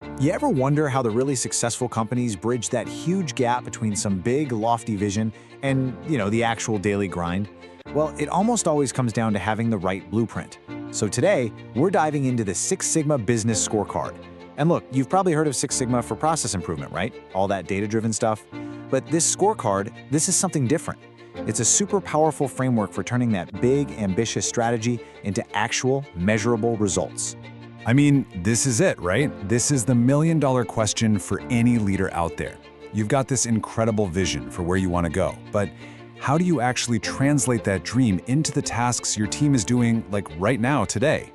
You ever wonder how the really successful companies bridge that huge gap between some big, lofty vision and, the actual daily grind? Well, it almost always comes down to having the right blueprint. So today, we're diving into the Six Sigma Business Scorecard. And look, you've probably heard of Six Sigma for process improvement, right? All that data-driven stuff. But this scorecard, this is something different. It's a super powerful framework for turning that big, ambitious strategy into actual, measurable results. I mean, this is it, right? This is the million-dollar question for any leader out there. You've got this incredible vision for where you want to go, but how do you actually translate that dream into the tasks your team is doing, like right now, today?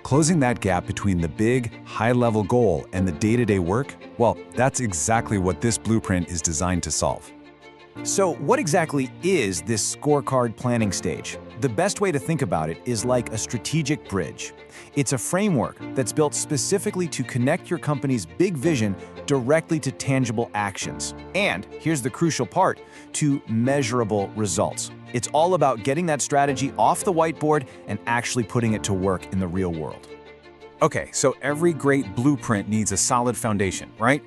Closing that gap between the big, high-level goal and the day-to-day work, well, that's exactly what this blueprint is designed to solve. So what exactly is this scorecard planning stage? The best way to think about it is like a strategic bridge. It's a framework that's built specifically to connect your company's big vision directly to tangible actions. And here's the crucial part, to measurable results. It's all about getting that strategy off the whiteboard and actually putting it to work in the real world. Okay, so every great blueprint needs a solid foundation, right?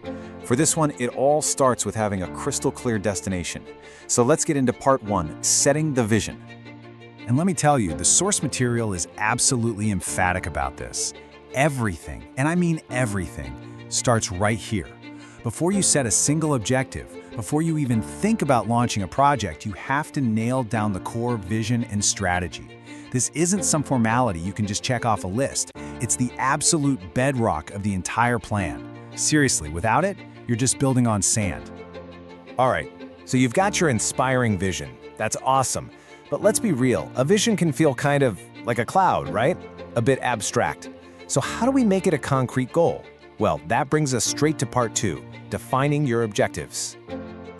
For this one, it all starts with having a crystal clear destination. So let's get into part one, setting the vision. And let me tell you, the source material is absolutely emphatic about this. Everything, and I mean everything, starts right here. Before you set a single objective, before you even think about launching a project, you have to nail down the core vision and strategy. This isn't some formality you can just check off a list. It's the absolute bedrock of the entire plan. Seriously, without it, you're just building on sand. All right, so you've got your inspiring vision. That's awesome. But let's be real, a vision can feel kind of like a cloud, right? A bit abstract. So how do we make it a concrete goal? Well, that brings us straight to part two, defining your objectives.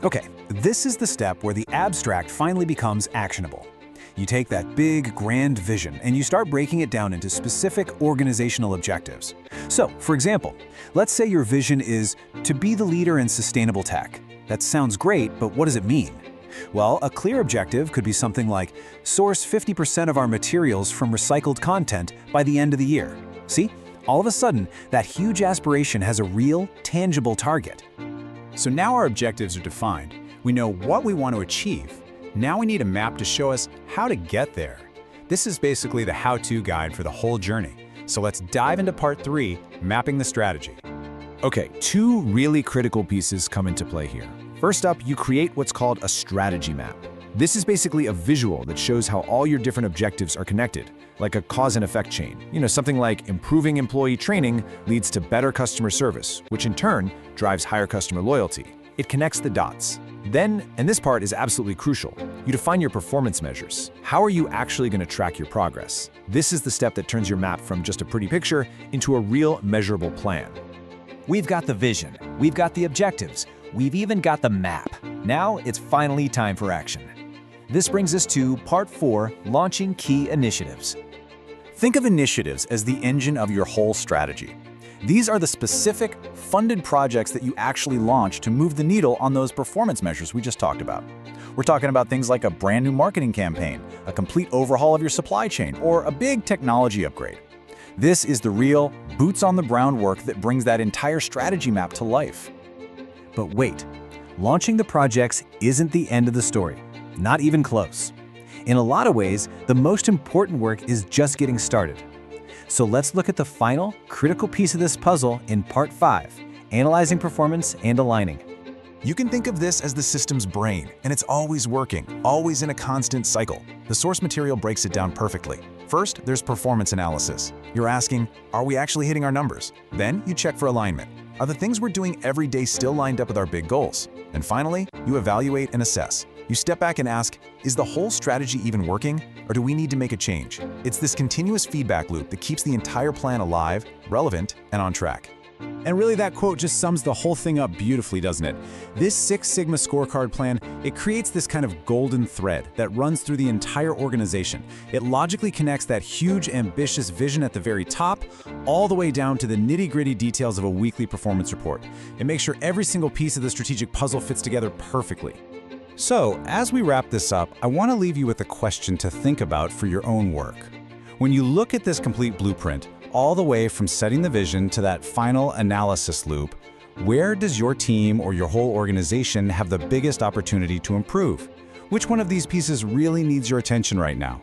Okay, this is the step where the abstract finally becomes actionable. You take that big, grand vision and you start breaking it down into specific organizational objectives. So, for example, let's say your vision is to be the leader in sustainable tech. That sounds great, but what does it mean? Well, a clear objective could be something like source 50% of our materials from recycled content by the end of the year. See? All of a sudden, that huge aspiration has a real, tangible target. So now our objectives are defined. We know what we want to achieve. Now we need a map to show us how to get there. This is basically the how-to guide for the whole journey. So let's dive into part three, mapping the strategy. Okay, two really critical pieces come into play here. First up, you create what's called a strategy map. This is basically a visual that shows how all your different objectives are connected, like a cause and effect chain. Something like improving employee training leads to better customer service, which in turn drives higher customer loyalty. It connects the dots. Then, and this part is absolutely crucial, you define your performance measures. How are you actually going to track your progress? This is the step that turns your map from just a pretty picture into a real measurable plan. We've got the vision, we've got the objectives, we've even got the map. Now it's finally time for action. This brings us to part four, launching key initiatives. Think of initiatives as the engine of your whole strategy. These are the specific, funded projects that you actually launch to move the needle on those performance measures we just talked about. We're talking about things like a brand new marketing campaign, a complete overhaul of your supply chain, or a big technology upgrade. This is the real, boots-on-the-ground work that brings that entire strategy map to life. But wait, launching the projects isn't the end of the story. Not even close. In a lot of ways, the most important work is just getting started. So let's look at the final, critical piece of this puzzle in part 5, analyzing performance and aligning. You can think of this as the system's brain, and it's always working, always in a constant cycle. The source material breaks it down perfectly. First, there's performance analysis. You're asking, are we actually hitting our numbers? Then you check for alignment. Are the things we're doing every day still lined up with our big goals? And finally, you evaluate and assess. You step back and ask, is the whole strategy even working, or do we need to make a change? It's this continuous feedback loop that keeps the entire plan alive, relevant, and on track. And really, that quote just sums the whole thing up beautifully, doesn't it? This Six Sigma scorecard plan, it creates this kind of golden thread that runs through the entire organization. It logically connects that huge, ambitious vision at the very top, all the way down to the nitty-gritty details of a weekly performance report. It makes sure every single piece of the strategic puzzle fits together perfectly. So, as we wrap this up, I want to leave you with a question to think about for your own work. When you look at this complete blueprint, all the way from setting the vision to that final analysis loop, where does your team or your whole organization have the biggest opportunity to improve? Which one of these pieces really needs your attention right now?